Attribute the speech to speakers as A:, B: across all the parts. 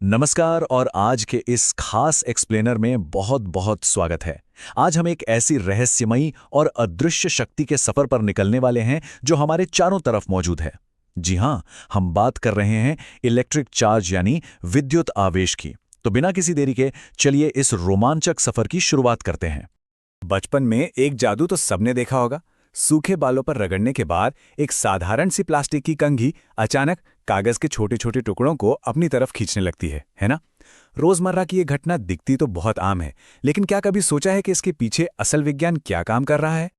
A: नमस्कार और आज के इस खास एक्सप्लेनर में बहुत बहुत स्वागत है। आज हम एक ऐसी रहस्यमयी और अदृश्य शक्ति के सफर पर निकलने वाले हैं जो हमारे चारों तरफ मौजूद है। जी हां, हम बात कर रहे हैं इलेक्ट्रिक चार्ज यानी विद्युत आवेश की। तो बिना किसी देरी के चलिए इस रोमांचक सफर की शुरुआत करते हैं।
B: बचपन में एक जादू तो सबने देखा होगा। सूखे बालों पर रगड़ने के बाद एक साधारण सी प्लास्टिक की कंघी अचानक कागज के छोटे छोटे टुकड़ों को अपनी तरफ खींचने लगती है ना? रोजमर्रा की ये घटना दिखती तो बहुत आम है, लेकिन क्या कभी सोचा है कि इसके पीछे असल विज्ञान क्या काम कर रहा है?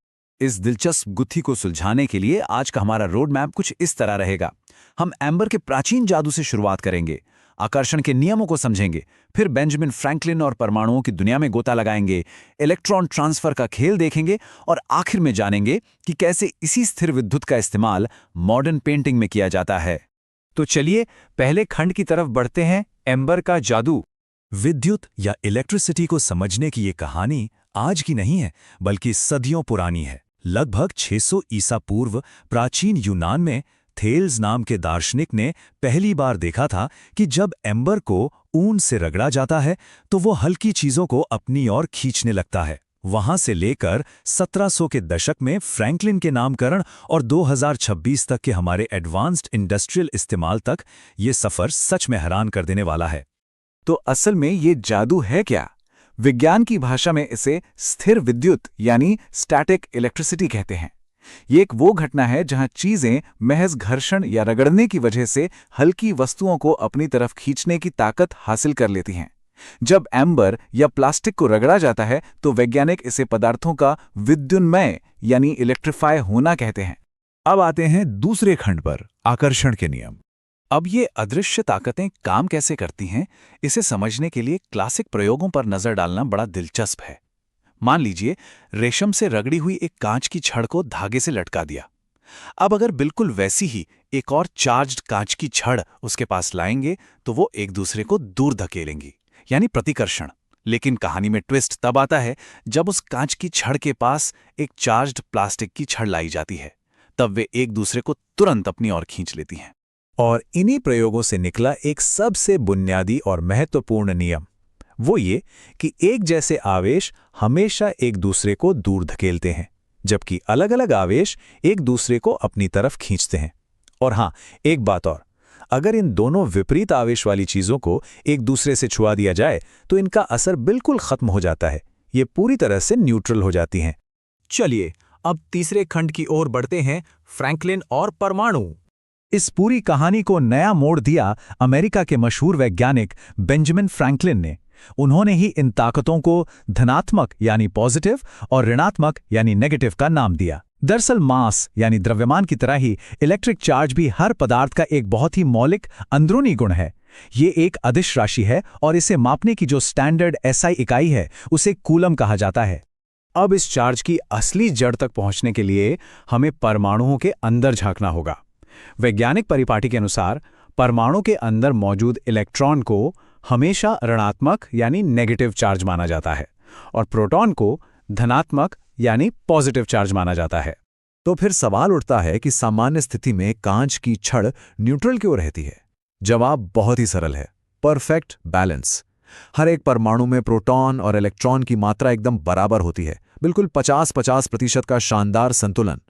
B: इस दिलचस्प गुत्थी को सुलझाने के लिए आज का हमारा रोड मैप कुछ इस तरह रहेगा। हम एम्बर के प्राचीन जादू से शुरुआत करेंगे, आकर्षण के नियमों को समझेंगे, फिर बेंजामिन फ्रैंकलिन और परमाणुओं की दुनिया में गोता लगाएंगे, इलेक्ट्रॉन ट्रांसफर का खेल देखेंगे और आखिर में जानेंगे कि कैसे इसी स्थिर विद्युत का इस्तेमाल मॉडर्न पेंटिंग में किया जाता है। तो चलिए पहले खंड की तरफ बढ़ते हैं, एम्बर का जादू।
A: विद्युत या इलेक्ट्रिसिटी को समझने की ये कहानी आज की नहीं है, बल्कि सदियों पुरानी है। लगभग 600 ईसा पूर्व प्राचीन यूनान में थेल्स नाम के दार्शनिक ने पहली बार देखा था कि जब एम्बर को ऊन से रगड़ा जाता है तो वो हल्की चीजों को अपनी ओर खींचने लगता है। वहां से लेकर 1700 के दशक में फ्रैंकलिन के नामकरण और 2026 तक के हमारे एडवांस्ड इंडस्ट्रियल इस्तेमाल तक ये सफर सच में हैरान कर देने वाला है।
B: तो असल में ये जादू है क्या? विज्ञान की भाषा में इसे स्थिर विद्युत यानी स्टैटिक इलेक्ट्रिसिटी कहते हैं। ये एक वो घटना है जहां चीजें महज घर्षण या रगड़ने की वजह से हल्की वस्तुओं को अपनी तरफ खींचने की ताकत हासिल कर लेती हैं। जब एम्बर या प्लास्टिक को रगड़ा जाता है तो वैज्ञानिक इसे पदार्थों का विद्युन्मय यानी इलेक्ट्रीफाई होना कहते हैं।
A: अब आते हैं दूसरे खंड पर, आकर्षण के नियम।
B: अब ये अदृश्य ताकतें काम कैसे करती हैं, इसे समझने के लिए क्लासिक प्रयोगों पर नजर डालना बड़ा दिलचस्प है। मान लीजिए रेशम से रगड़ी हुई एक कांच की छड़ को धागे से लटका दिया। अब अगर बिल्कुल वैसी ही एक और चार्ज्ड कांच की छड़ उसके पास लाएंगे तो वो एक दूसरे को दूर धकेलेंगी, यानी प्रतिकर्षण। लेकिन कहानी में ट्विस्ट तब आता है जब उस कांच की छड़ के पास एक चार्ज्ड प्लास्टिक की छड़ लाई जाती है। तब वे एक दूसरे को तुरंत अपनी ओर खींच लेती हैं।
A: और इन्हीं प्रयोगों से निकला एक सबसे बुनियादी और महत्वपूर्ण नियम, वो ये कि एक जैसे आवेश हमेशा एक दूसरे को दूर धकेलते हैं, जबकि अलग अलग आवेश एक दूसरे को अपनी तरफ खींचते हैं। और हां, एक बात और, अगर इन दोनों विपरीत आवेश वाली चीजों को एक दूसरे से छुआ दिया जाए तो इनका असर बिल्कुल खत्म हो जाता है, ये पूरी तरह से न्यूट्रल हो जाती हैं।
B: चलिए अब तीसरे खंड की ओर बढ़ते हैं, फ्रैंकलिन और परमाणु।
A: इस पूरी कहानी को नया मोड़ दिया अमेरिका के मशहूर वैज्ञानिक बेंजामिन फ्रैंकलिन ने। उन्होंने ही इन ताकतों को धनात्मक यानी पॉजिटिव और ऋणात्मक यानी नेगेटिव का नाम दिया। दरअसल मास यानी द्रव्यमान की तरह ही इलेक्ट्रिक चार्ज भी हर पदार्थ का एक बहुत ही मौलिक अंदरूनी गुण है। ये एक अदिश राशि है और इसे मापने की जो स्टैंडर्ड एसआई इकाई है उसे कूलम कहा जाता है।
B: अब इस चार्ज की असली जड़ तक पहुंचने के लिए हमें परमाणुओं के अंदर झांकना होगा। वैज्ञानिक परिपाटी के अनुसार परमाणु के अंदर मौजूद इलेक्ट्रॉन को हमेशा ऋणात्मक यानी नेगेटिव चार्ज माना जाता है और प्रोटॉन को धनात्मक यानी पॉजिटिव चार्ज माना जाता है।
A: तो फिर सवाल उठता है कि सामान्य स्थिति में कांच की छड़ न्यूट्रल क्यों रहती है? जवाब बहुत ही सरल है, परफेक्ट बैलेंस। हर एक परमाणु में प्रोटॉन और इलेक्ट्रॉन की मात्रा एकदम बराबर होती है, बिल्कुल 50-50% का शानदार संतुलन।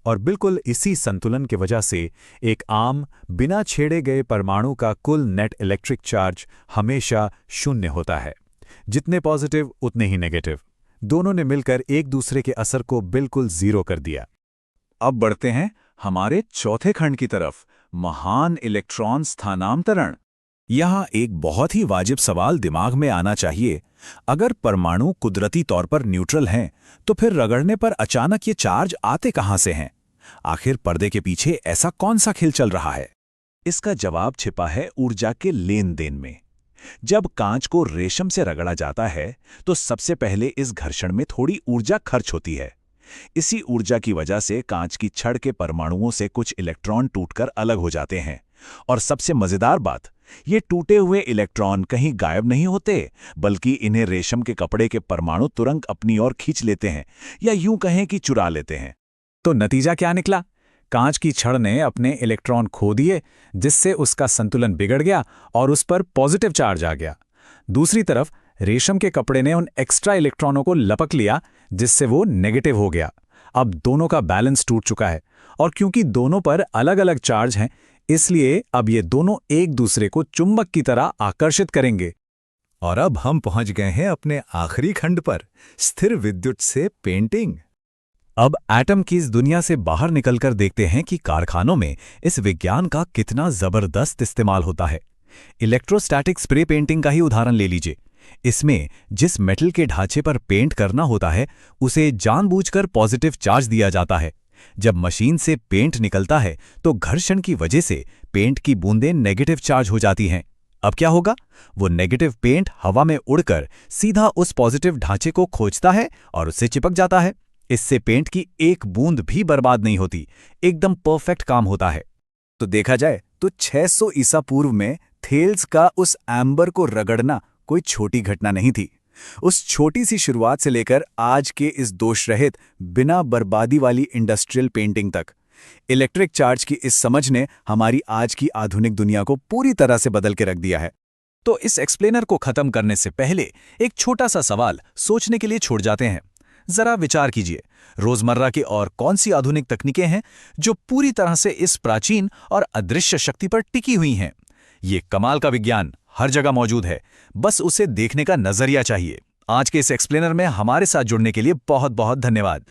A: और बिल्कुल इसी संतुलन की वजह से एक आम बिना छेड़े गए परमाणु का कुल नेट इलेक्ट्रिक चार्ज हमेशा शून्य होता है। जितने पॉजिटिव उतने ही नेगेटिव, दोनों ने मिलकर एक दूसरे के असर को बिल्कुल जीरो कर दिया। अब बढ़ते हैं हमारे चौथे खंड की तरफ, महान इलेक्ट्रॉन स्थानांतरण। यहाँ एक बहुत ही वाजिब सवाल दिमाग में आना चाहिए। अगर परमाणु कुदरती तौर पर न्यूट्रल हैं, तो फिर रगड़ने पर अचानक ये चार्ज आते कहां से हैं? आखिर पर्दे के पीछे ऐसा कौन सा खेल चल रहा है? इसका जवाब छिपा है ऊर्जा के लेन देन में। जब कांच को रेशम से रगड़ा जाता है तो सबसे पहले इस घर्षण में थोड़ी ऊर्जा खर्च होती है। इसी ऊर्जा की वजह से कांच की छड़ के परमाणुओं से कुछ इलेक्ट्रॉन टूटकर अलग हो जाते हैं। और सबसे मजेदार बात, ये टूटे हुए इलेक्ट्रॉन कहीं गायब नहीं होते, बल्कि इन्हें रेशम के कपड़े के परमाणु तुरंत अपनी ओर खींच लेते हैं, या यूं कहें कि चुरा लेते हैं।
B: तो नतीजा क्या निकला? कांच की छड़ ने अपने इलेक्ट्रॉन खो दिए, जिससे उसका संतुलन बिगड़ गया और उस पर पॉजिटिव चार्ज आ गया। दूसरी तरफ रेशम के कपड़े ने उन एक्स्ट्रा इलेक्ट्रॉनों को लपक लिया, जिससे वो नेगेटिव हो गया। अब दोनों का बैलेंस टूट चुका है, और क्योंकि दोनों पर अलग अलग चार्ज हैं, इसलिए अब ये दोनों एक दूसरे को चुंबक की तरह आकर्षित करेंगे।
C: और अब हम पहुंच गए हैं अपने आखिरी खंड पर, स्थिर विद्युत से पेंटिंग।
B: अब एटम की इस दुनिया से बाहर निकलकर देखते हैं कि कारखानों में इस विज्ञान का कितना जबरदस्त इस्तेमाल होता है। इलेक्ट्रोस्टैटिक स्प्रे पेंटिंग का ही उदाहरण ले लीजिए। इसमें जिस मेटल के ढांचे पर पेंट करना होता है, उसे जानबूझकर पॉजिटिव चार्ज दिया जाता है। जब मशीन से पेंट निकलता है तो घर्षण की वजह से पेंट की बूंदें नेगेटिव चार्ज हो जाती हैं। अब क्या होगा? वो नेगेटिव पेंट हवा में उड़कर सीधा उस पॉजिटिव ढांचे को खोजता है और उससे चिपक जाता है। इससे पेंट की एक बूंद भी बर्बाद नहीं होती, एकदम परफेक्ट काम होता है।
C: तो देखा जाए तो 600 ईसा पूर्व में थेल्स का उस एम्बर को रगड़ना कोई छोटी घटना नहीं थी। उस छोटी सी शुरुआत से लेकर आज के इस दोष रहित, बिना बर्बादी वाली इंडस्ट्रियल पेंटिंग तक, इलेक्ट्रिक चार्ज की इस समझ ने हमारी आज की आधुनिक दुनिया को पूरी तरह से बदल के रख दिया है।
B: तो इस एक्सप्लेनर को खत्म करने से पहले एक छोटा सा सवाल सोचने के लिए छोड़ जाते हैं। जरा विचार कीजिए, रोजमर्रा की और कौन सी आधुनिक तकनीकें हैं जो पूरी तरह से इस प्राचीन और अदृश्य शक्ति पर टिकी हुई हैं? ये कमाल का विज्ञान हर जगह मौजूद है, बस उसे देखने का नजरिया चाहिए। आज के इस एक्सप्लेनर में हमारे साथ जुड़ने के लिए बहुत बहुत धन्यवाद।